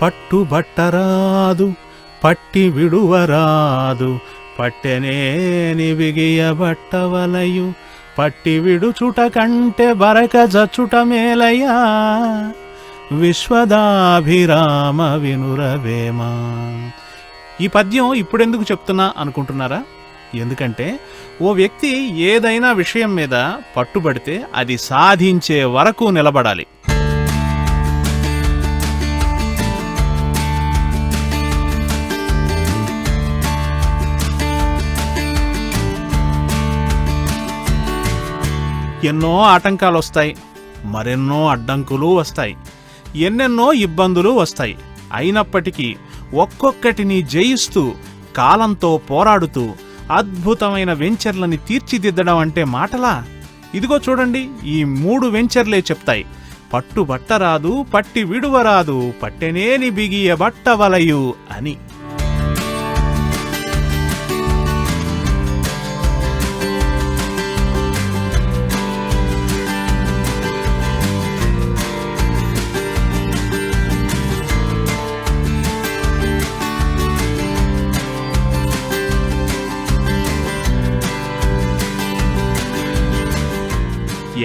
పట్టుబట్టరాదు పట్టి విడువరాదు పట్టెనేని బిగియ బట్టవలయు పట్టి విడుచుట కంటే బరక జచ్చుట మేలయ్యా విశ్వదాభిరామ వినురవేమా. ఈ పద్యం ఇప్పుడెందుకు చెప్తున్నా అనుకుంటున్నారా? ఎందుకంటే ఓ వ్యక్తి ఏదైనా విషయం మీద పట్టుబడితే అది సాధించే వరకు నిలబడాలి. ఎన్నో ఆటంకాలు వస్తాయి, మరెన్నో అడ్డంకులు వస్తాయి, ఎన్నెన్నో ఇబ్బందులు వస్తాయి. అయినప్పటికీ ఒక్కొక్కటిని జయిస్తూ కాలంతో పోరాడుతూ అద్భుతమైన వెంచర్లని తీర్చిదిద్దడం అంటే మాటలా? ఇదిగో చూడండి, ఈ 3 వెంచర్లే చెప్తాయి. పట్టుబట్టరాదు పట్టి విడువరాదు పట్టెనేని బిగియ బట్టవలయు అని.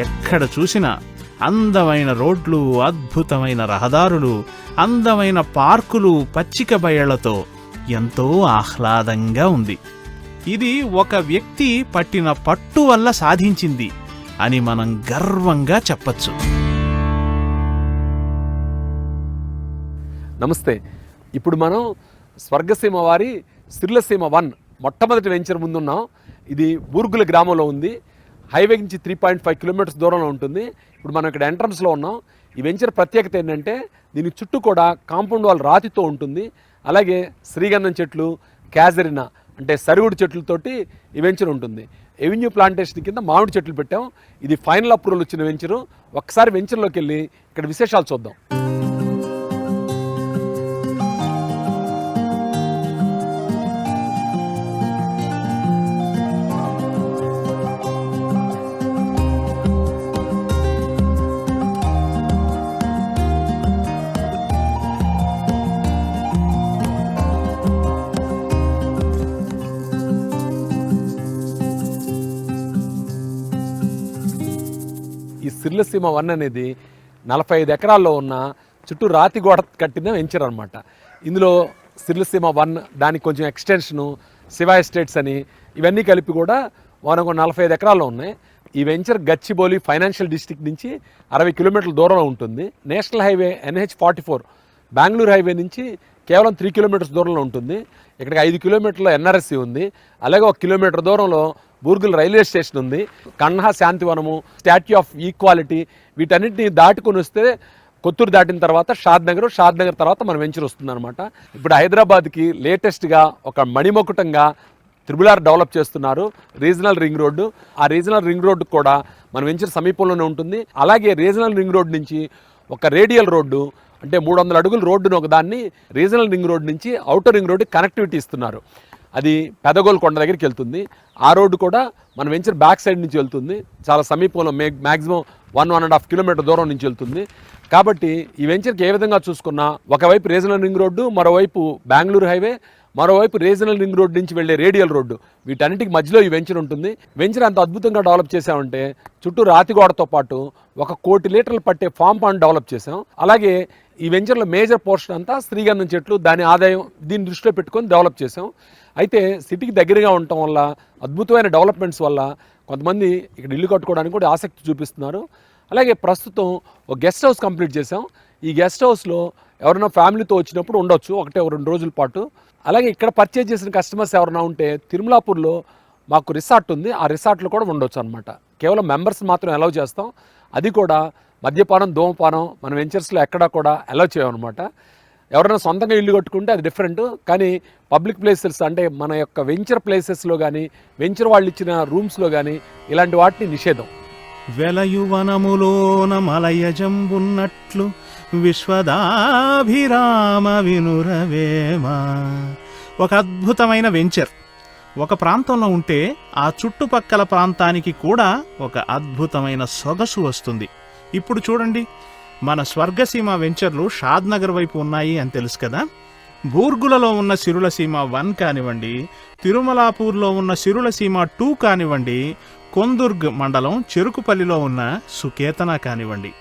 ఎక్కడ చూసినా అందమైన రోడ్లు, అద్భుతమైన రహదారులు, అందమైన పార్కులు, పచ్చిక బయళ్లతో ఎంతో ఆహ్లాదంగా ఉంది. ఇది ఒక వ్యక్తి పట్టిన పట్టు వల్ల సాధించింది అని మనం గర్వంగా చెప్పచ్చు. నమస్తే. ఇప్పుడు మనం స్వర్గసీమ వారి సిర్లసీమ 1 మొట్టమొదటి వెంచర్ ముందున్నాం. ఇది బూర్గుల గ్రామంలో ఉంది. హైవే నుంచి 3.5 కిలోమీటర్స్ దూరంలో ఉంటుంది. ఇప్పుడు మనం ఇక్కడ ఎంట్రన్స్లో ఉన్నాం. ఈ వెంచర్ ప్రత్యేకత ఏంటంటే దీని చుట్టూ కూడా కాంపౌండ్ వాల్ రాతితో ఉంటుంది. అలాగే శ్రీగంధం చెట్లు, క్యాజరినా అంటే సరుగుడు చెట్లతోటి ఈ వెంచర్ ఉంటుంది. ఎవెన్యూ ప్లాంటేషన్ కింద మామిడి చెట్లు పెట్టాం. ఇది ఫైనల్ అప్రూవల్ వచ్చిన వెంచరు. ఒక్కసారి వెంచర్లోకి వెళ్ళి ఇక్కడ విశేషాలు చూద్దాం. ఈ సిర్లసీమ 1 అనేది 45 ఎకరాల్లో ఉన్న చుట్టూ రాతి గోడ కట్టిన వెంచర్ అనమాట. ఇందులో సిర్లసీమ 1 దానికి కొంచెం ఎక్స్టెన్షను, శివ ఎస్టేట్స్ అని ఇవన్నీ కలిపి కూడా మనకు 45 ఎకరాల్లో ఉన్నాయి. ఈ వెంచర్ గచ్చిబౌలి ఫైనాన్షియల్ డిస్ట్రిక్ట్ నుంచి 60 కిలోమీటర్ల దూరంలో ఉంటుంది. National highway NH44 Bengaluru highway నుంచి కేవలం 3 కిలోమీటర్స్ దూరంలో ఉంటుంది. ఇక్కడికి 5 కిలోమీటర్ల NRSC ఉంది. అలాగే 1 కిలోమీటర్ దూరంలో బూర్గుల్ రైల్వే స్టేషన్ ఉంది. కన్హా శాంతివనము, స్టాట్యూ ఆఫ్ ఈక్వాలిటీ వీటన్నిటిని దాటుకొని వస్తే కొత్తూరు దాటిన తర్వాత షాద్ నగర్ తర్వాత మన వెంచర్ వస్తుంది అనమాట. ఇప్పుడు హైదరాబాద్కి లేటెస్ట్గా ఒక మణిమకుటంగా త్రిబుల్-ఆర్ డెవలప్ చేస్తున్నారు, రీజనల్ రింగ్ రోడ్డు. ఆ రీజనల్ రింగ్ రోడ్డు కూడా మన వెంచర్ సమీపంలోనే ఉంటుంది. అలాగే రీజనల్ రింగ్ రోడ్ నుంచి ఒక రేడియల్ రోడ్డు అంటే 300 అడుగుల రోడ్డును ఒకదాన్ని రీజనల్ రింగ్ రోడ్ నుంచి అవుటర్ రింగ్ రోడ్డు కనెక్టివిటీ ఇస్తున్నారు. అది పెదగోల్ కొండ దగ్గరికి వెళ్తుంది. ఆ రోడ్డు కూడా మన వెంచర్ బ్యాక్ సైడ్ నుంచి వెళ్తుంది. చాలా సమీపంలో మ్యాక్సిమం 1.5 కిలోమీటర్ దూరం నుంచి వెళ్తుంది. కాబట్టి ఈ వెంచర్కి ఏ విధంగా చూసుకున్నా ఒకవైపు రీజనల్ రింగ్ రోడ్డు, మరోవైపు బెంగళూరు హైవే, మరోవైపు రీజనల్ రింగ్ రోడ్ నుంచి వెళ్ళే రేడియల్ రోడ్డు, వీటన్నిటికి మధ్యలో ఈ వెంచర్ ఉంటుంది. వెంచర్ అంత అద్భుతంగా డెవలప్ చేసామంటే చుట్టూ రాతిగోడతో పాటు 1 కోటి లీటర్లు పట్టే ఫామ్ పాండ్ డెవలప్ చేసాం. అలాగే ఈ వెంచర్లో మేజర్ పోర్షన్ అంతా శ్రీగంధం చెట్లు, దాని ఆదాయం దీన్ని దృష్టిలో పెట్టుకొని డెవలప్ చేసాం. అయితే సిటీకి దగ్గరగా ఉండటం వల్ల, అద్భుతమైన డెవలప్మెంట్స్ వల్ల కొంతమంది ఇక్కడ ఇల్లు కట్టుకోవడానికి కూడా ఆసక్తి చూపిస్తున్నారు. అలాగే ప్రస్తుతం ఒక గెస్ట్ హౌస్ కంప్లీట్ చేసాం. ఈ గెస్ట్ హౌస్లో ఎవరైనా ఫ్యామిలీతో వచ్చినప్పుడు ఉండొచ్చు 1-2 రోజుల పాటు. అలాగే ఇక్కడ పర్చేజ్ చేసిన కస్టమర్స్ ఎవరైనా ఉంటే తిరుమలాపూర్లో మాకు రిసార్ట్ ఉంది, ఆ రిసార్ట్లో కూడా ఉండొచ్చు అనమాట. కేవలం మెంబర్స్ మాత్రం అలౌ చేస్తాం. అది కూడా మద్యపానం, ధూమపానం మన వెంచర్స్లో ఎక్కడా కూడా అలౌ చేయమన్నమాట. ఎవరైనా సొంతంగా ఇల్లు కట్టుకుంటే అది డిఫరెంట్, కానీ పబ్లిక్ ప్లేసెస్ అంటే మన యొక్క వెంచర్ ప్లేసెస్లో కానీ, వెంచర్ వాళ్ళు ఇచ్చిన రూమ్స్లో కానీ ఇలాంటి వాటిని నిషేధం. వెలయువనములోన మలయజంబున్నట్లు విశ్వదాభిరామ వినురవేమ. ఒక అద్భుతమైన వెంచర్ ఒక ప్రాంతంలో ఉంటే ఆ చుట్టుపక్కల ప్రాంతానికి కూడా ఒక అద్భుతమైన సొగసు వస్తుంది. ఇప్పుడు చూడండి, మన స్వర్గసీమ వెంచర్లు షాద్ నగర్ వైపు ఉన్నాయి అని తెలుసు కదా. బూర్గులలో ఉన్న సిరులసీమ 1 కానివ్వండి, తిరుమలాపూర్లో ఉన్న సిరులసీమ 2 కానివ్వండి, కొందుర్గ్ మండలం చెరుకుపల్లిలో ఉన్న సుకేతన కానివ్వండి,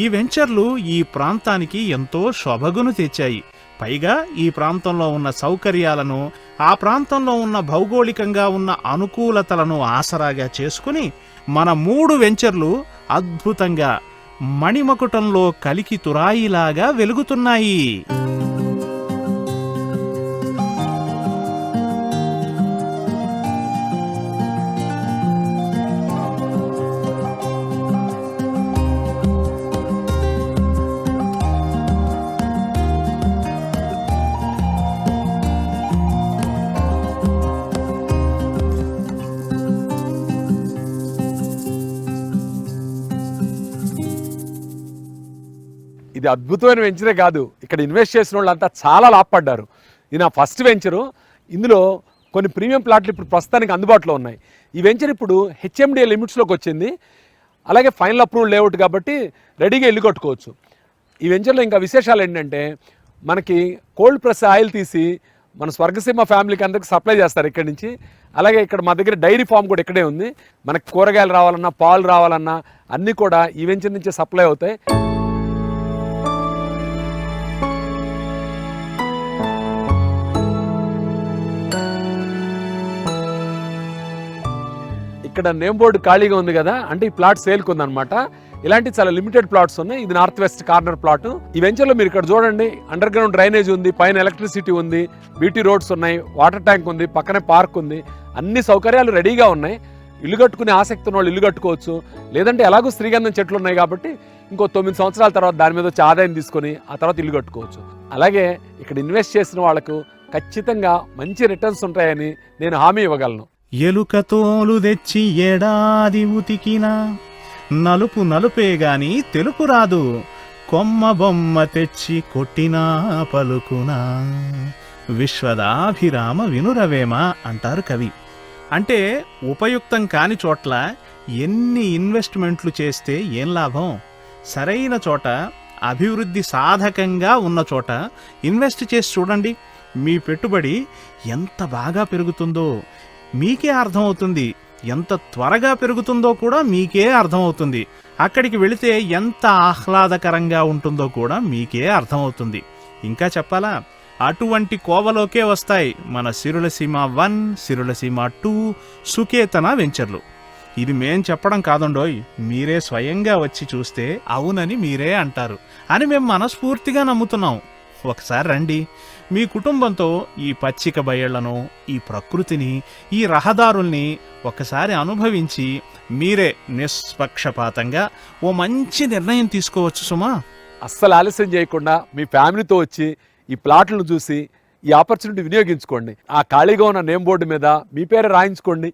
ఈ వెంచర్లు ఈ ప్రాంతానికి ఎంతో శోభగును తెచ్చాయి. పైగా ఈ ప్రాంతంలో ఉన్న సౌకర్యాలను, ఆ ప్రాంతంలో ఉన్న భౌగోళికంగా ఉన్న అనుకూలతలను ఆసరాగా చేసుకుని మన 3 వెంచర్లు అద్భుతంగా మణిమకుటంలో కలికి తురాయిలాగా వెలుగుతున్నాయి. ఇది అద్భుతమైన వెంచరే కాదు, ఇక్కడ ఇన్వెస్ట్ చేసిన వాళ్ళంతా చాలా లాభపడ్డారు. ఇది నా ఫస్ట్ వెంచరు. ఇందులో కొన్ని ప్రీమియం ప్లాట్లు ఇప్పుడు ప్రస్తుతానికి అందుబాటులో ఉన్నాయి. ఈ వెంచర్ ఇప్పుడు హెచ్ఎండిఏ లిమిట్స్లోకి వచ్చింది. అలాగే ఫైనల్ అప్రూవల్ లేఅవుట్ కాబట్టి రెడీగా ఇల్లు కట్టుకోవచ్చు. ఈ వెంచర్లో ఇంకా విశేషాలు ఏంటంటే, మనకి కోల్డ్ ప్రెస్ ఆయిల్ తీసి మన స్వర్గసీమ ఫ్యామిలీకి అందరికి సప్లై చేస్తారు ఇక్కడి నుంచి. అలాగే ఇక్కడ మా దగ్గర డైరీ ఫామ్ కూడా ఇక్కడే ఉంది. మనకి కూరగాయలు రావాలన్నా, పాలు రావాలన్నా అన్నీ కూడా ఈ వెంచర్ నుంచే సప్లై అవుతాయి. ఇక్కడ నేమ్ బోర్డు ఖాళీగా ఉంది కదా, అంటే ఈ ప్లాట్ సేల్కి ఉందన్నమాట. ఇలాంటి చాలా లిమిటెడ్ ప్లాట్స్ ఉన్నాయి. ఇది నార్త్ వెస్ట్ కార్నర్ ప్లాట్. ఈ వెంచర్లో మీరు ఇక్కడ చూడండి, అండర్ గ్రౌండ్ డ్రైనేజ్ ఉంది, పైన ఎలక్ట్రిసిటీ ఉంది, బీటీ రోడ్స్ ఉన్నాయి, వాటర్ ట్యాంక్ ఉంది, పక్కనే పార్క్ ఉంది. అన్ని సౌకర్యాలు రెడీగా ఉన్నాయి. ఇల్లు కట్టుకునే ఆసక్తి ఉన్న వాళ్ళు ఇల్లు కట్టుకోవచ్చు. లేదంటే ఎలాగో శ్రీగంధం చెట్లు ఉన్నాయి కాబట్టి ఇంకో 9 సంవత్సరాల తర్వాత దాని మీద వచ్చి ఆదాయం తీసుకొని ఆ తర్వాత ఇల్లు కట్టుకోవచ్చు. అలాగే ఇక్కడ ఇన్వెస్ట్ చేసిన వాళ్ళకు ఖచ్చితంగా మంచి రిటర్న్స్ ఉంటాయని నేను హామీ ఇవ్వగలను. ఎలుక తోలు తెచ్చి ఏడాది ఉతికినా నలుపు నలుపే గాని తెలుపు రాదు, కొమ్మ బొమ్మ తెచ్చి కొట్టినా పలుకునా, విశ్వదాభిరామ వినురవేమ అంటారు కవి. అంటే ఉపయుక్తం కాని చోట్ల ఎన్ని ఇన్వెస్ట్మెంట్లు చేస్తే ఏం లాభం? సరైన చోట, అభివృద్ధి సాధకంగా ఉన్న చోట ఇన్వెస్ట్ చేసి చూడండి. మీ పెట్టుబడి ఎంత బాగా పెరుగుతుందో మీకే అర్థమవుతుంది. ఎంత త్వరగా పెరుగుతుందో కూడా మీకే అర్థమవుతుంది. అక్కడికి వెళితే ఎంత ఆహ్లాదకరంగా ఉంటుందో కూడా మీకే అర్థమవుతుంది. ఇంకా చెప్పాలా, అటువంటి కోవలోకే వస్తాయి మన సిరులసీమ 1, సిరులసీమ 2, సుకేతన వెంచర్లు. ఇది మేం చెప్పడం కాదండోయ్, మీరే స్వయంగా వచ్చి చూస్తే అవునని మీరే అంటారు అని మేము మనస్ఫూర్తిగా నమ్ముతున్నాం. ఒకసారి రండి, మీ కుటుంబంతో ఈ పచ్చిక బయళ్లను, ఈ ప్రకృతిని, ఈ రహదారుల్ని ఒకసారి అనుభవించి మీరే నిష్పక్షపాతంగా ఓ మంచి నిర్ణయం తీసుకోవచ్చు సుమా. అస్సలు ఆలస్యం చేయకుండా మీ ఫ్యామిలీతో వచ్చి ఈ ప్లాట్లను చూసి ఈ ఆపర్చునిటీ వినియోగించుకోండి. ఆ ఖాళీగా ఉన్న నేమ్ బోర్డు మీద మీ పేరే రాయించుకోండి.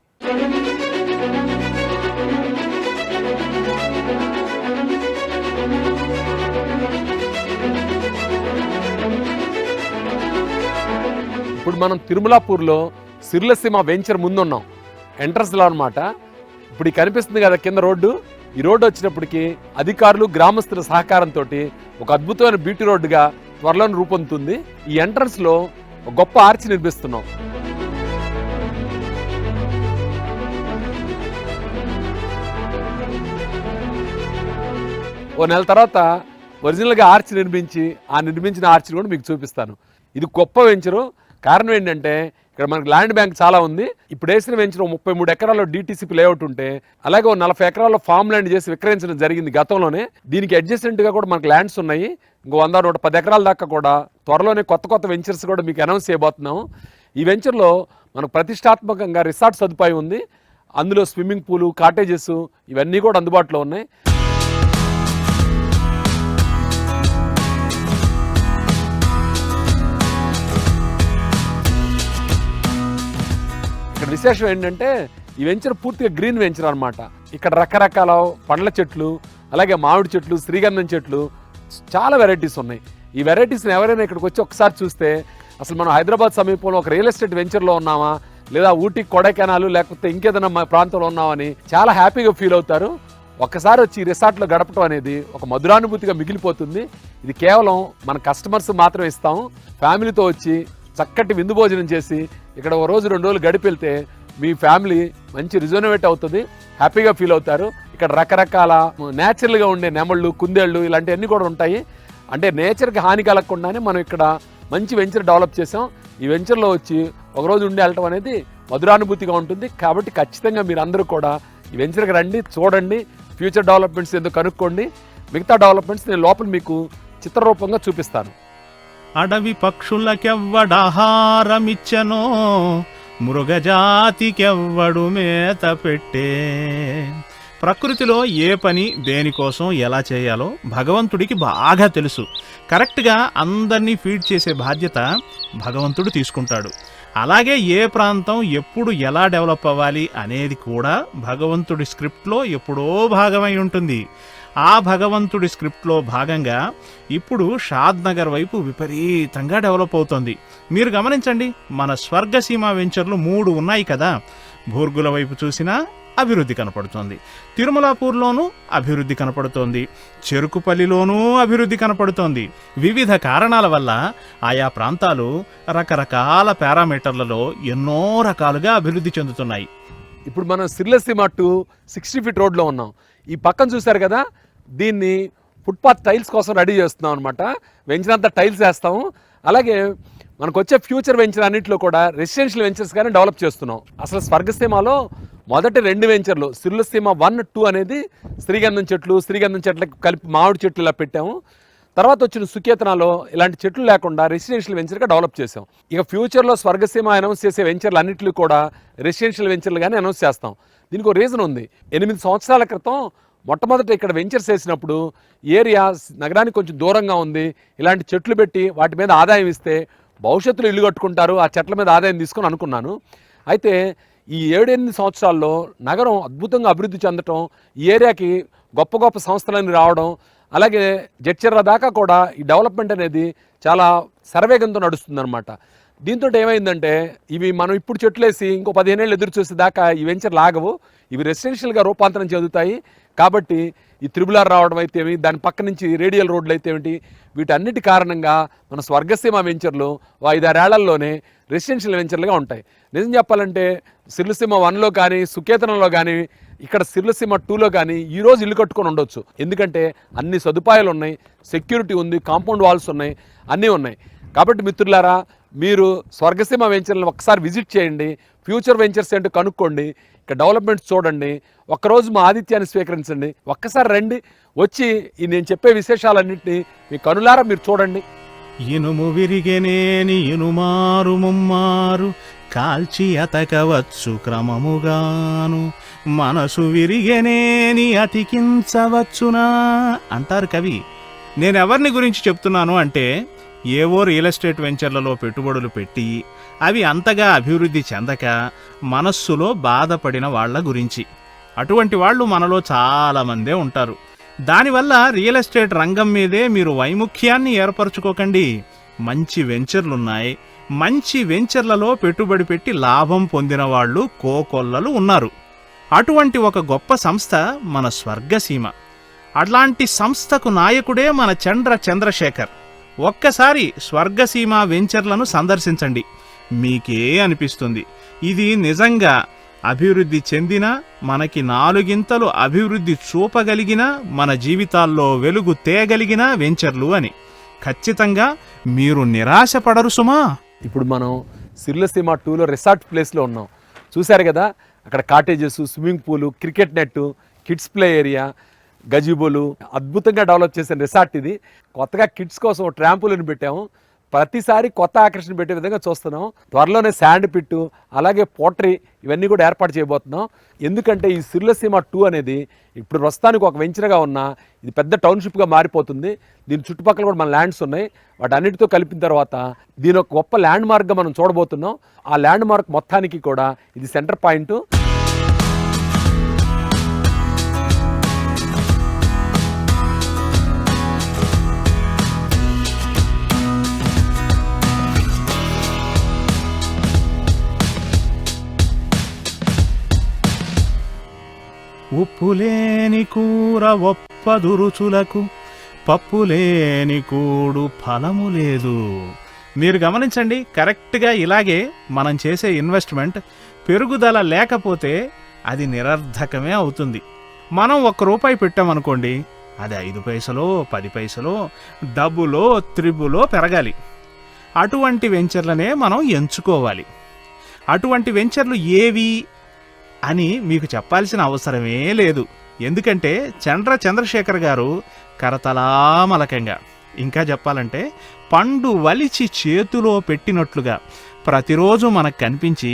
ఇప్పుడు మనం తిరుమలాపూర్లో సిరులసీమ వెంచర్ ముందున్నాం, ఎంట్రన్స్లో అనమాట. ఇప్పుడు కనిపిస్తుంది కదా కింద రోడ్డు. ఈ రోడ్డు వచ్చినప్పటికీ అధికారులు, గ్రామస్తుల సహకారంతో ఒక అద్భుతమైన బీటీ రోడ్డుగా త్వరలో రూపొందుతుంది. ఈ ఎంట్రన్స్లో ఒక గొప్ప ఆర్చ్ నిర్మిస్తున్నాం. ఓ నెల తర్వాత ఒరిజినల్గా ఆర్చ్ నిర్మించి, ఆ నిర్మించిన ఆర్చ్ని కూడా మీకు చూపిస్తాను. ఇది గొప్ప వెంచరు. కారణం ఏంటంటే ఇక్కడ మనకు ల్యాండ్ బ్యాంక్ చాలా ఉంది. ఇప్పుడు వేసిన వెంచర్ 33 ఎకరాల్లో DTCP లేఅవుట్ ఉంటే, అలాగే 40 ఎకరాల్లో ఫామ్ ల్యాండ్ చేసి విక్రయించడం జరిగింది గతంలోనే. దీనికి అడ్జసెంట్గా కూడా మనకు ల్యాండ్స్ ఉన్నాయి. ఇంకో 100-110 ఎకరాల దాకా కూడా త్వరలోనే కొత్త వెంచర్స్ కూడా మీకు అనౌన్స్ చేయబోతున్నాము. ఈ వెంచర్లో మనకు ప్రతిష్టాత్మకంగా రిసార్ట్ సదుపాయం ఉంది. అందులో స్విమ్మింగ్ పూలు, కాటేజెస్ ఇవన్నీ కూడా అందుబాటులో ఉన్నాయి. ఇక్కడ విశేషం ఏంటంటే ఈ వెంచర్ పూర్తిగా గ్రీన్ వెంచర్ అనమాట. ఇక్కడ రకరకాల పండ్ల చెట్లు, అలాగే మామిడి చెట్లు, శ్రీగంధం చెట్లు, చాలా వెరైటీస్ ఉన్నాయి. ఈ వెరైటీస్ని ఎవరైనా ఇక్కడికి వచ్చి ఒకసారి చూస్తే అసలు మనం హైదరాబాద్ సమీపంలో ఒక రియల్ ఎస్టేట్ వెంచర్లో ఉన్నామా, లేదా ఊటీ, కొడైకెనాల్, లేకపోతే ఇంకేదైనా మా ప్రాంతంలో ఉన్నామని చాలా హ్యాపీగా ఫీల్ అవుతారు. ఒక్కసారి వచ్చి రిసార్ట్లో గడపడం అనేది ఒక మధురానుభూతిగా మిగిలిపోతుంది. ఇది కేవలం మన కస్టమర్స్ మాత్రమే ఇస్తాం. ఫ్యామిలీతో వచ్చి చక్కటి విందు భోజనం చేసి ఇక్కడ ఒక రోజు 2 రోజులు గడిపి వెళ్తే మీ ఫ్యామిలీ మంచి రిజోనేట్ అవుతుంది, హ్యాపీగా ఫీల్ అవుతారు. ఇక్కడ రకరకాల న్యాచురల్గా ఉండే నెమళ్ళు, కుందేళ్ళు ఇలాంటివన్నీ కూడా ఉంటాయి. అంటే నేచర్కి హాని కలగకుండానే మనం ఇక్కడ మంచి వెంచర్ డెవలప్ చేసాం. ఈ వెంచర్లో వచ్చి ఒకరోజు ఉండి వెళ్ళటం అనేది మధురానుభూతిగా ఉంటుంది. కాబట్టి ఖచ్చితంగా మీరు అందరూ కూడా ఈ వెంచర్కి రండి, చూడండి, ఫ్యూచర్ డెవలప్మెంట్స్ ఎందుకు కనుక్కోండి. మిగతా డెవలప్మెంట్స్ నేను లోపల మీకు చిత్రరూపంగా చూపిస్తాను. అడవి పక్షులకెవ్వడాహారమిచ్చనో, మృగజాతికెవ్వడు మేత పెట్టే. ప్రకృతిలో ఏ పని దేనికోసం ఎలా చేయాలో భగవంతుడికి బాగా తెలుసు. కరెక్ట్గా అందరినీ ఫీడ్ చేసే బాధ్యత భగవంతుడు తీసుకుంటాడు. అలాగే ఏ ప్రాంతం ఎప్పుడు ఎలా డెవలప్ అవ్వాలి అనేది కూడా భగవంతుడి స్క్రిప్ట్లో ఎప్పుడో భాగమై ఉంటుంది. ఆ భగవంతుడి స్క్రిప్ట్లో భాగంగా ఇప్పుడు షాద్ నగర్ వైపు విపరీతంగా డెవలప్ అవుతోంది. మీరు గమనించండి, మన స్వర్గసీమ వెంచర్లు 3 ఉన్నాయి కదా. భూర్గుల వైపు చూసినా అభివృద్ధి కనపడుతోంది, తిరుమలాపూర్లోనూ అభివృద్ధి కనపడుతోంది, చెరుకుపల్లిలోనూ అభివృద్ధి కనపడుతోంది. వివిధ కారణాల వల్ల ఆయా ప్రాంతాలు రకరకాల పారామీటర్లలో ఎన్నో రకాలుగా అభివృద్ధి చెందుతున్నాయి. ఇప్పుడు మనం సిర్లసీమ టు 60 ఫీట్ రోడ్లో ఉన్నాం. ఈ పక్కన చూశారు కదా, దీన్ని ఫుట్పాత్ టైల్స్ కోసం రెడీ చేస్తున్నాం అనమాట. వెంచర్ అంతా టైల్స్ వేస్తాము. అలాగే మనకు వచ్చే ఫ్యూచర్ వెంచర్ అన్నింటిలో కూడా రెసిడెన్షియల్ వెంచర్స్ కానీ డెవలప్ చేస్తున్నాం. అసలు స్వర్గసీమలో మొదటి 2 వెంచర్లు సిర్లసీమ 1, 2 అనేది శ్రీగంధం చెట్లకి కలిపి మామిడి చెట్లు ఇలా పెట్టాము. తర్వాత వచ్చిన సుకేతనాలో ఇలాంటి చెట్లు లేకుండా రెసిడెన్షియల్ వెంచర్గా డెవలప్ చేసాం. ఇక ఫ్యూచర్లో స్వర్గసీమ అనౌన్స్ చేసే వెంచర్లు అన్నింటిలో కూడా రెసిడెన్షియల్ వెంచర్లు కానీ అనౌన్స్ చేస్తాం. దీనికి ఒక రీజన్ ఉంది. 8 సంవత్సరాల క్రితం మొట్టమొదట ఇక్కడ వెంచర్స్ వేసినప్పుడు ఏరియా నగరానికి కొంచెం దూరంగా ఉంది. ఇలాంటి చెట్లు పెట్టి వాటి మీద ఆదాయం ఇస్తే భవిష్యత్తులో ఇల్లు కట్టుకుంటారు, ఆ చెట్ల మీద ఆదాయం తీసుకొని అనుకున్నాను. అయితే ఈ 7-8 సంవత్సరాల్లో నగరం అద్భుతంగా అభివృద్ధి చెందటం, ఈ ఏరియాకి గొప్ప గొప్ప సంస్థలన్నీ రావడం, అలాగే జడ్చర్ల దాకా కూడా ఈ డెవలప్మెంట్ అనేది చాలా శరవేగంతో నడుస్తుంది అనమాట. దీంతో ఏమైందంటే ఇవి మనం ఇప్పుడు చెట్లేసి ఇంకో 15 ఏళ్ళు ఎదురు చూసే దాకా ఈ వెంచర్ లాగవు. ఇవి రెసిడెన్షియల్గా రూపాంతరం చెందుతాయి. కాబట్టి ఈ త్రిబులార్ రావడం అయితే ఏమి, దాని పక్క నుంచి రేడియల్ రోడ్లు అయితే ఏమిటి, వీటన్నిటి కారణంగా మన స్వర్గసీమ వెంచర్లు 5-6 ఏళ్లలోనే రెసిడెన్షియల్ వెంచర్లుగా ఉంటాయి. నిజం చెప్పాలంటే సిర్లసీమ 1లో కానీ సుకేతనంలో కానీ ఇక్కడ సిర్లసీమ 2లో కానీ ఈరోజు ఇల్లు కట్టుకొని ఉండొచ్చు. ఎందుకంటే అన్ని సదుపాయాలు ఉన్నాయి, సెక్యూరిటీ ఉంది, కాంపౌండ్ వాల్స్ ఉన్నాయి, అన్నీ ఉన్నాయి. కాబట్టి మిత్రులారా, మీరు స్వర్గసీమ వెంచర్లను ఒక్కసారి విజిట్ చేయండి, ఫ్యూచర్ వెంచర్స్ ఏంటో కనుక్కోండి, ఇక్కడ డెవలప్మెంట్స్ చూడండి. ఒక్కరోజు మా ఆతిథ్యాన్ని స్వీకరించండి, ఒక్కసారి రండి, వచ్చి ఈ నేను చెప్పే విశేషాలన్నింటినీ మీ కనులారా మీరు చూడండి. ఇనుము విరిగెనేని ఇనుమారు ముమ్మారు కాల్చి అతకవచ్చు క్రమముగాను, మనసు విరిగెనేని అతికించవచ్చునా అంటారు కవి. నేనెవరిని గురించి చెప్తున్నాను అంటే, ఏవో రియల్ ఎస్టేట్ వెంచర్లలో పెట్టుబడులు పెట్టి అవి అంతగా అభివృద్ధి చెందక మనస్సులో బాధపడిన వాళ్ల గురించి. అటువంటి వాళ్ళు మనలో చాలామందే ఉంటారు. దానివల్ల రియల్ ఎస్టేట్ రంగం మీదే మీరు వైముఖ్యాన్ని ఏర్పరచుకోకండి. మంచి వెంచర్లున్నాయి, మంచి వెంచర్లలో పెట్టుబడి పెట్టి లాభం పొందిన వాళ్ళు కోకొల్లలు ఉన్నారు. అటువంటి ఒక గొప్ప సంస్థ మన స్వర్గసీమ. అట్లాంటి సంస్థకు నాయకుడే మన చంద్రశేఖర్. ఒక్కసారి స్వర్గసీమ వెంచర్లను సందర్శించండి, మీకే అనిపిస్తుంది ఇది నిజంగా అభివృద్ధి చెందిన, మనకి 4 అభివృద్ధి చూపగలిగిన, మన జీవితాల్లో వెలుగు తేగలిగిన వెంచర్లు అని. ఖచ్చితంగా మీరు నిరాశపడరు సుమా. ఇప్పుడు మనం సిర్లసీమ 2లో రిసార్ట్ ప్లేస్లో ఉన్నాం. చూశారు కదా, అక్కడ కాటేజెస్, స్విమ్మింగ్ పూలు, cricket net, kids play area, గజిబోలు, అద్భుతంగా డెవలప్ చేసిన రిసార్ట్ ఇది. కొత్తగా కిడ్స్ కోసం ట్రాంపులను పెట్టాము. ప్రతిసారి కొత్త ఆకర్షణ పెట్టే విధంగా చూస్తున్నాం. త్వరలోనే శాండ్ పిట్టు, అలాగే పోట్రీ ఇవన్నీ కూడా ఏర్పాటు చేయబోతున్నాం. ఎందుకంటే ఈ సిర్లసీమ 2 అనేది ఇప్పుడు ప్రస్తుతానికి ఒక వెంచర్గా ఉన్న ఇది పెద్ద టౌన్షిప్గా మారిపోతుంది. దీని చుట్టుపక్కల కూడా మన ల్యాండ్స్ ఉన్నాయి. వాటి అన్నిటితో కలిపిన తర్వాత దీని ఒక గొప్ప ల్యాండ్ మార్క్గా మనం చూడబోతున్నాం. ఆ ల్యాండ్ మార్క్ మొత్తానికి కూడా ఇది సెంటర్ పాయింట్. ఉప్పులేని కూర ఒప్పదు రుచులకు, పప్పులేని కూడు ఫలము లేదు. మీరు గమనించండి, కరెక్ట్గా ఇలాగే మనం చేసే ఇన్వెస్ట్మెంట్ పెరుగుదల లేకపోతే అది నిరర్ధకమే అవుతుంది. మనం ₹1 పెట్టామనుకోండి, అది 5 పైసలో 10 పైసలో డబ్బులో త్రిబులో పెరగాలి. అటువంటి వెంచర్లనే మనం ఎంచుకోవాలి. అటువంటి వెంచర్లు ఏవి అని మీకు చెప్పాల్సిన అవసరమే లేదు. ఎందుకంటే చంద్రశేఖర్ గారు కరతలామలకంగా, ఇంకా చెప్పాలంటే పండు వలిచి చేతిలో పెట్టినట్లుగా ప్రతిరోజు మనకు కనిపించి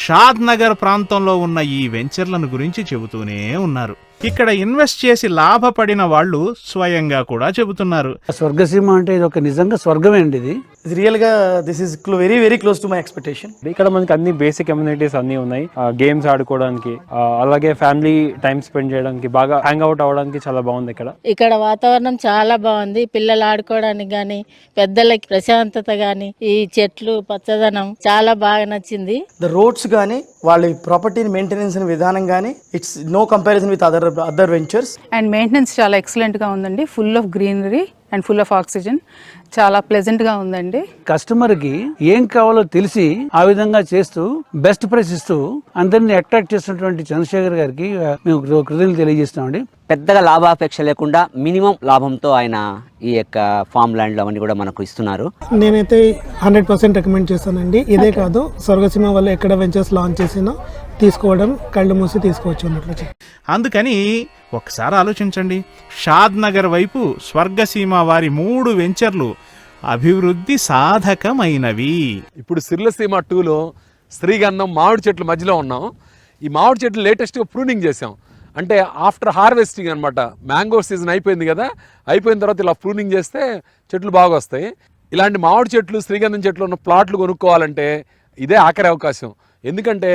షాద్ నగర్ ప్రాంతంలో ఉన్న ఈ వెంచర్లను గురించి చెబుతూనే ఉన్నారు. ఇక్కడ ఇన్వెస్ట్ చేసి లాభపడిన వాళ్ళు స్వయంగా కూడా చెబుతున్నారు. స్వర్గసీమ అంటే ఇది ఒక నిజంగా స్వర్గమే అండి. ఇది రియల్గా this is very very close to my expectation. ఇక్కడ మనకి అన్ని బేసిక్ అమ్యూనిటీస్ అన్ని ఉన్నాయి. గేమ్స్ ఆడుకోవడానికి, అలాగే ఫ్యామిలీ టైం స్పెండ్ చేయడానికి, బాగా హ్యాంగ్ అవుట్ అవ్వడానికి చాలా బాగుంది. ఇక్కడ వాతావరణం చాలా బాగుంది. పిల్లలు ఆడుకోవడానికి గానీ, పెద్దలకి ప్రశాంతత గానీ, ఈ చెట్లు పచ్చదనం చాలా బాగా నచ్చింది. ద రోడ్స్ కానీ, వాళ్ళ ప్రాపర్టీని మెయింటెనెన్స్ విధానం కానీ, it's no comparison with other ventures. And maintenance చాలా ఎక్సలెంట్గా ఉందండి. Full of greenery and full of oxygen. చాలా ప్లెజెంట్గా ఉందండి. కస్టమర్కి ఏం కావాలో తెలిసి ఆ విధంగా చేస్తూ బెస్ట్ ప్రైస్ ఇస్తూ అందరినీ అట్రాక్ట్ చేస్తున్నటువంటి చంద్రశేఖర్ గారికి మేము కృతజ్ఞతలు తెలియజేస్తామండి. పెద్దగా లాభాపేక్ష లేకుండా మినిమం లాభంతో ఆయన ఈ యొక్క ఫామ్ ల్యాండ్లు అవన్నీ కూడా మనకు ఇస్తున్నారు. నేనైతే 100% రికమెండ్ చేస్తానండి. ఇదే కాదు, స్వర్గసీమ వల్ల ఎక్కడ వెంచర్స్ లాంచ్ చేసినా తీసుకోవడం, కళ్ళు మూసి తీసుకోవచ్చు అన్నట్లు. అందుకని ఒకసారి ఆలోచించండి, షాద్ నగర్ వైపు స్వర్గసీమ వారి 3 వెంచర్లు అభివృద్ధి సాధకమైనవి. ఇప్పుడు సిర్లసీమ 2లో శ్రీగంధం మామిడి చెట్ల మధ్యలో ఉన్నాం. ఈ మామిడి చెట్లు లేటెస్ట్గా ప్రూనింగ్ చేసాం. అంటే ఆఫ్టర్ హార్వెస్టింగ్ అనమాట. మ్యాంగో సీజన్ అయిపోయింది కదా, అయిపోయిన తర్వాత ఇలా ప్రూనింగ్ చేస్తే చెట్లు బాగా వస్తాయి. ఇలాంటి మామిడి చెట్లు, శ్రీగంధం చెట్లు ఉన్న ప్లాట్లు కొనుక్కోవాలంటే ఇదే ఆఖరి అవకాశం. ఎందుకంటే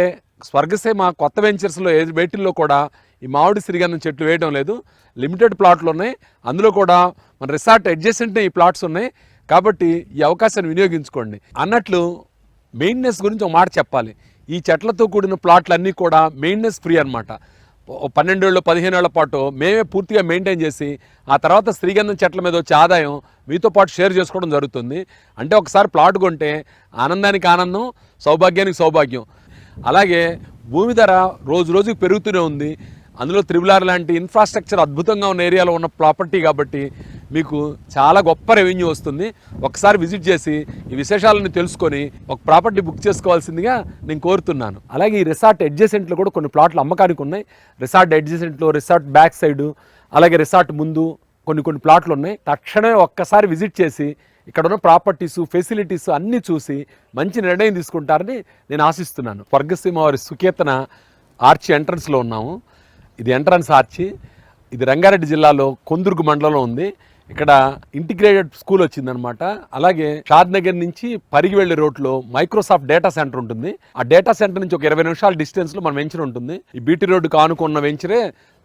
స్వర్గసీమ కొత్త వెంచర్స్లో వేటిల్లో కూడా ఈ మామిడి శ్రీగంధం చెట్లు వేయడం లేదు. లిమిటెడ్ ప్లాట్లు ఉన్నాయి. అందులో కూడా మన రిసార్ట్ అడ్జసెంట్నే ఈ ప్లాట్స్ ఉన్నాయి. కాబట్టి ఈ అవకాశాన్ని వినియోగించుకోండి. అన్నట్లు మెయింటెనెన్స్ గురించి ఒక మాట చెప్పాలి. ఈ చెట్లతో కూడిన ప్లాట్లన్నీ కూడా మెయింటెనెన్స్ ఫ్రీ అనమాట. 12 ఏళ్ళు 15 ఏళ్ల పాటు మేమే పూర్తిగా మెయింటైన్ చేసి ఆ తర్వాత శ్రీగంధం చెట్ల మీద వచ్చే ఆదాయం మీతో పాటు షేర్ చేసుకోవడం జరుగుతుంది. అంటే ఒకసారి ప్లాట్ కొంటే ఆనందానికి ఆనందం, సౌభాగ్యానికి సౌభాగ్యం. అలాగే భూమి ధర రోజు రోజుకి పెరుగుతూనే ఉంది. అందులో త్రిబులార్ లాంటి ఇన్ఫ్రాస్ట్రక్చర్ అద్భుతంగా ఉన్న ఏరియాలో ఉన్న ప్రాపర్టీ కాబట్టి మీకు చాలా గొప్ప రెవెన్యూ వస్తుంది. ఒకసారి విజిట్ చేసి ఈ విశేషాలను తెలుసుకొని ఒక ప్రాపర్టీ బుక్ చేసుకోవాల్సిందిగా నేను కోరుతున్నాను. అలాగే ఈ రిసార్ట్ అడ్జసెంట్లో కూడా కొన్ని ప్లాట్లు అమ్మకానికి ఉన్నాయి. రిసార్ట్ అడ్జసెంట్లో, రిసార్ట్ బ్యాక్ సైడు, అలాగే రిసార్ట్ ముందు కొన్ని ప్లాట్లు ఉన్నాయి. తక్షణమే ఒక్కసారి విజిట్ చేసి ఇక్కడ ఉన్న ప్రాపర్టీసు, ఫెసిలిటీస్ అన్నీ చూసి మంచి నిర్ణయం తీసుకుంటారని నేను ఆశిస్తున్నాను. స్వర్గసీమ వారి సుకేతన ఆర్చి ఎంట్రన్స్లో ఉన్నాము. ఇది ఎంట్రన్స్ ఆర్చి. ఇది రంగారెడ్డి జిల్లాలో కొందుర్గు మండలంలో ఉంది. ఇక్కడ ఇంటిగ్రేటెడ్ స్కూల్ వచ్చిందనమాట. అలాగే షాద్ నగర్ నుంచి పరిగి వెళ్ళే రోడ్లో మైక్రోసాఫ్ట్ డేటా సెంటర్ ఉంటుంది. ఆ డేటా సెంటర్ నుంచి ఒక 20 నిమిషాల డిస్టెన్స్లో మన వెంచర్ ఉంటుంది. ఈ బీటీ రోడ్డుకు ఆనుకున్న వెంచరే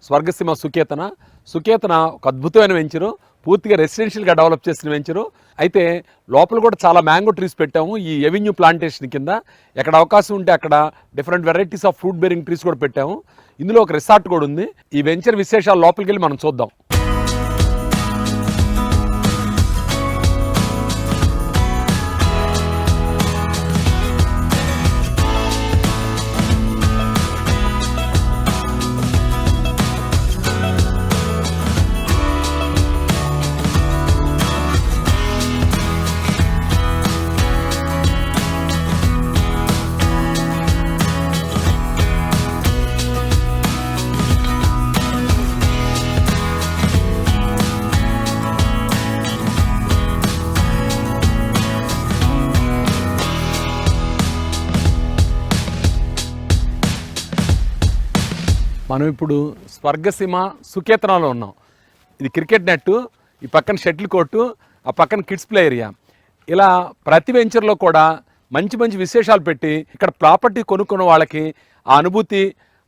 స్వర్గసీమ సుకేతన. సుకేతన ఒక అద్భుతమైన వెంచరు, పూర్తిగా రెసిడెన్షియల్గా డెవలప్ చేసిన వెంచరు. అయితే లోపల కూడా చాలా మ్యాంగో ట్రీస్ పెట్టాము ఈ ఎవెన్యూ ప్లాంటేషన్ కింద. ఎక్కడ అవకాశం ఉంటే అక్కడ different varieties of fruit bearing trees కూడా పెట్టాము. ఇందులో ఒక రిసార్ట్ కూడా ఉంది. ఈ వెంచర్ విశేషాలు లోపలికి వెళ్ళి మనం చూద్దాం. మనం ఇప్పుడు స్వర్గసీమ సుకేతనాలో ఉన్నాం. ఇది క్రికెట్ నెట్టు, ఈ పక్కన షటిల్ కోర్టు, ఆ పక్కన కిడ్స్ ప్లే ఏరియా. ఇలా ప్రతి వెంచర్లో కూడా మంచి మంచి విశేషాలు పెట్టి ఇక్కడ ప్రాపర్టీ కొనుక్కున్న వాళ్ళకి ఆ అనుభూతి,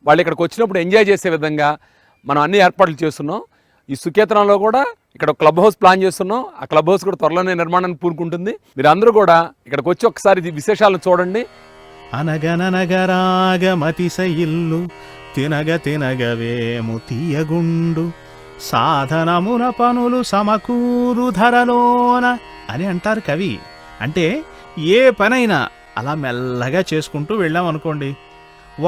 వాళ్ళు ఇక్కడికి వచ్చినప్పుడు ఎంజాయ్ చేసే విధంగా మనం అన్ని ఏర్పాట్లు చేస్తున్నాం. ఈ సుకేతనంలో కూడా ఇక్కడ క్లబ్ హౌస్ ప్లాన్ చేస్తున్నాం. ఆ క్లబ్ హౌస్ కూడా త్వరలోనే నిర్మాణానికి పూనుకుంటుంది. మీరు అందరూ కూడా ఇక్కడికి వచ్చి ఒకసారి విశేషాలను చూడండి. అనగననగరాగమతిశ ఇల్లు తినగవేము తీయగుండు సాధనమున పనులు సమకూరు ధరలోన అని అంటారు కవి. అంటే ఏ పనైనా అలా మెల్లగా చేసుకుంటూ వెళ్ళామనుకోండి,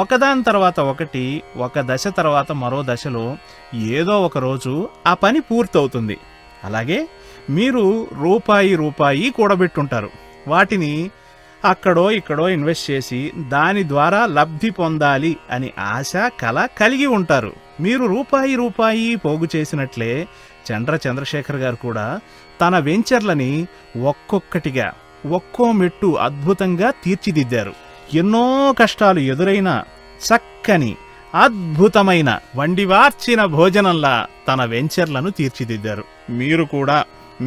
ఒకదాని తర్వాత ఒకటి, ఒక దశ తర్వాత మరో దశలో ఏదో ఒక రోజు ఆ పని పూర్తవుతుంది. అలాగే మీరు రూపాయి కూడబెట్టుంటారు. వాటిని అక్కడో ఇక్కడో ఇన్వెస్ట్ చేసి దాని ద్వారా లబ్ధి పొందాలి అని ఆశ, కల కలిగి ఉంటారు. మీరు రూపాయి పోగు చేసినట్లే చంద్రశేఖర్ గారు కూడా తన వెంచర్లని ఒక్కొక్కటిగా ఒక్కో మెట్టు అద్భుతంగా తీర్చిదిద్దారు. ఎన్నో కష్టాలు ఎదురైనా చక్కని అద్భుతమైన వండివార్చిన భోజనంలా తన వెంచర్లను తీర్చిదిద్దారు. మీరు కూడా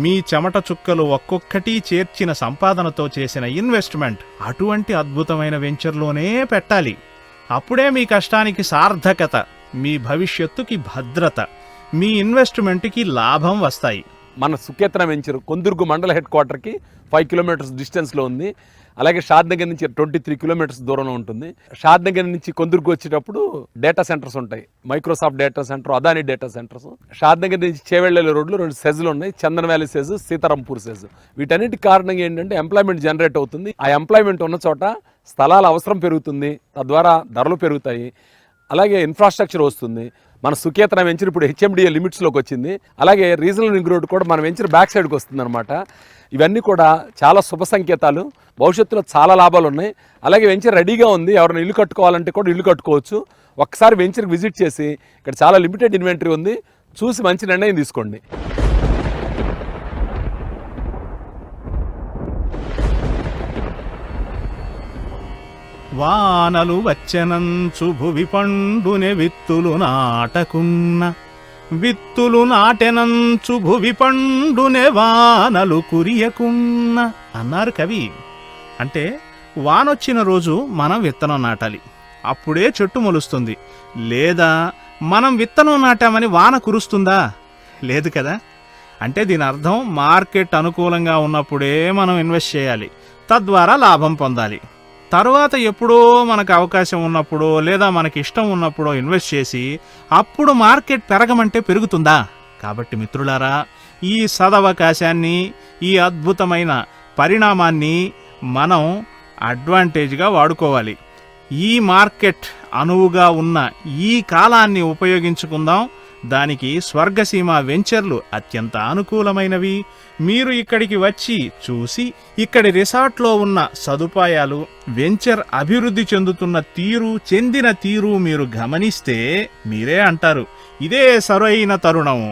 మీ చెమట చుక్కలు ఒక్కొక్కటి చేర్చిన సంపాదనతో చేసిన ఇన్వెస్ట్మెంట్ అటువంటి అద్భుతమైన వెంచర్లోనే పెట్టాలి. అప్పుడే మీ కష్టానికి సార్థకత, మీ భవిష్యత్తుకి భద్రత, మీ ఇన్వెస్ట్మెంట్కి లాభం వస్తాయి. మన సుకేతన వెంచర్ కొందుర్గు మండల హెడ్ క్వార్టర్కి 5 కిలోమీటర్స్ డిస్టెన్స్లో ఉంది. అలాగే షాద్ నగర్ నుంచి 23 కిలోమీటర్స్ దూరంలో ఉంటుంది. షాద్ నగర్ నుంచి కొందుర్గు వచ్చేటప్పుడు డేటా సెంటర్స్ ఉంటాయి. Microsoft data center, Adani data centers. Shadnagar నుంచి చేవెళ్ళ రోడ్లు 2 సెజ్లు ఉన్నాయి, Chandan valley SEZ, Sitarampur SEZ. వీటన్నిటి కారణంగా ఏంటంటే ఎంప్లాయ్మెంట్ జనరేట్ అవుతుంది. ఆ ఎంప్లాయ్మెంట్ ఉన్న చోట స్థలాల అవసరం పెరుగుతుంది, తద్వారా ధరలు పెరుగుతాయి. అలాగే ఇన్ఫ్రాస్ట్రక్చర్ వస్తుంది. మన సుకేతన వెంచర్ ఇప్పుడు HMDA లిమిట్స్లోకి వచ్చింది. అలాగే రీజనల్ రింగ్ రోడ్ కూడా మన వెంచర్ బ్యాక్ సైడ్కి వస్తుంది అనమాట. ఇవన్నీ కూడా చాలా శుభ సంకేతాలు. భవిష్యత్తులో చాలా లాభాలు ఉన్నాయి. అలాగే వెంచర్ రెడీగా ఉంది. ఎవరైనా ఇల్లు కట్టుకోవాలంటే కూడా ఇల్లు కట్టుకోవచ్చు. ఒక్కసారి వెంచర్కి విజిట్ చేసి ఇక్కడ చాలా లిమిటెడ్ ఇన్వెంటరీ ఉంది, చూసి మంచి నిర్ణయం తీసుకోండి. వానలు వచ్చెనంచు భువి పండునే విత్తులు నాటెనంచు భువి పండునే వానలు కురియకున్న అన్నారు కవి. అంటే వానొచ్చిన రోజు మనం విత్తనం నాటాలి, అప్పుడే చెట్టు మొలుస్తుంది. లేదా మనం విత్తనం నాటామని వాన కురుస్తుందా? లేదు కదా. అంటే దీని అర్థం మార్కెట్ అనుకూలంగా ఉన్నప్పుడే మనం ఇన్వెస్ట్ చేయాలి, తద్వారా లాభం పొందాలి. తరువాత ఎప్పుడో మనకు అవకాశం ఉన్నప్పుడో లేదా మనకి ఇష్టం ఉన్నప్పుడో ఇన్వెస్ట్ చేసి అప్పుడు మార్కెట్ పెరగమంటే పెరుగుతుందా? కాబట్టి మిత్రులారా, ఈ సదవకాశాన్ని, ఈ అద్భుతమైన పరిణామాన్ని మనం అడ్వాంటేజ్గా వాడుకోవాలి. ఈ మార్కెట్ అనువుగా ఉన్న ఈ కాలాన్ని ఉపయోగించుకుందాం. దానికి స్వర్గసీమ వెంచర్లు అత్యంత అనుకూలమైనవి. మీరు ఇక్కడికి వచ్చి చూసి ఇక్కడి రిసార్ట్లో ఉన్న సదుపాయాలు, వెంచర్ అభివృద్ధి చెందిన తీరు మీరు గమనిస్తే మీరే అంటారు, ఇదే సరైన తరుణం,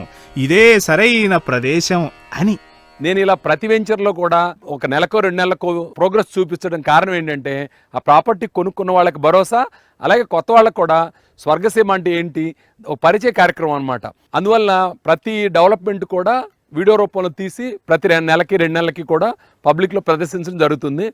ఇదే సరైన ప్రదేశం అని. నేను ఇలా ప్రతి వెంచర్లో కూడా ఒక నెలకో 2 నెలలకు ప్రోగ్రెస్ చూపించడం కారణం ఏంటంటే ఆ ప్రాపర్టీ కొనుక్కున్న వాళ్ళకి భరోసా, అలాగే కొత్త వాళ్ళకు కూడా స్వర్గసీమ అంటే ఏంటి ఒక పరిచయ కార్యక్రమం అనమాట. అందువల్ల ప్రతి డెవలప్మెంట్ కూడా వీడియో రూపంలో తీసి ప్రతి 2 నెలలకి 2 నెలలకి కూడా పబ్లిక్లో ప్రదర్శించడం జరుగుతుంది.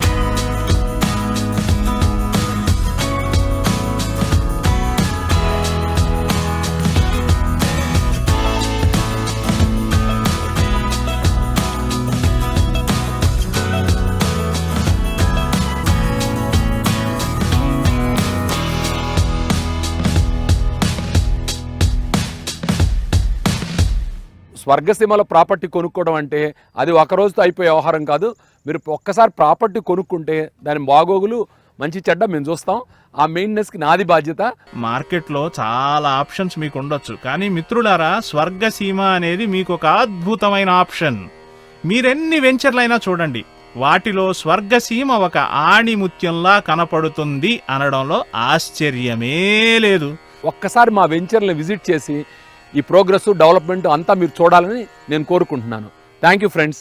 స్వర్గసీమలో ప్రాపర్టీ కొనుక్కోవడం అంటే అది ఒక రోజుతో అయిపోయే వ్యవహారం కాదు. మీరు ఒక్కసారి ప్రాపర్టీ కొనుక్కుంటే దాని బాగోగులు మంచి చెడ్డ మేము చూస్తాం. ఆ మెయింటెనెన్స్కి నాది బాధ్యత. మార్కెట్లో చాలా ఆప్షన్స్ మీకు ఉండొచ్చు, కానీ మిత్రులారా, స్వర్గసీమ అనేది మీకు ఒక అద్భుతమైన ఆప్షన్. మీరెన్ని వెంచర్లైనా చూడండి, వాటిలో స్వర్గసీమ ఒక ఆణిముత్యంలా కనపడుతుంది అనడంలో ఆశ్చర్యమే లేదు. ఒక్కసారి మా వెంచర్ని విజిట్ చేసి ఈ ప్రోగ్రెస్, డెవలప్మెంట్ అంతా మీరు చూడాలని నేను కోరుకుంటున్నాను. Thank you friends.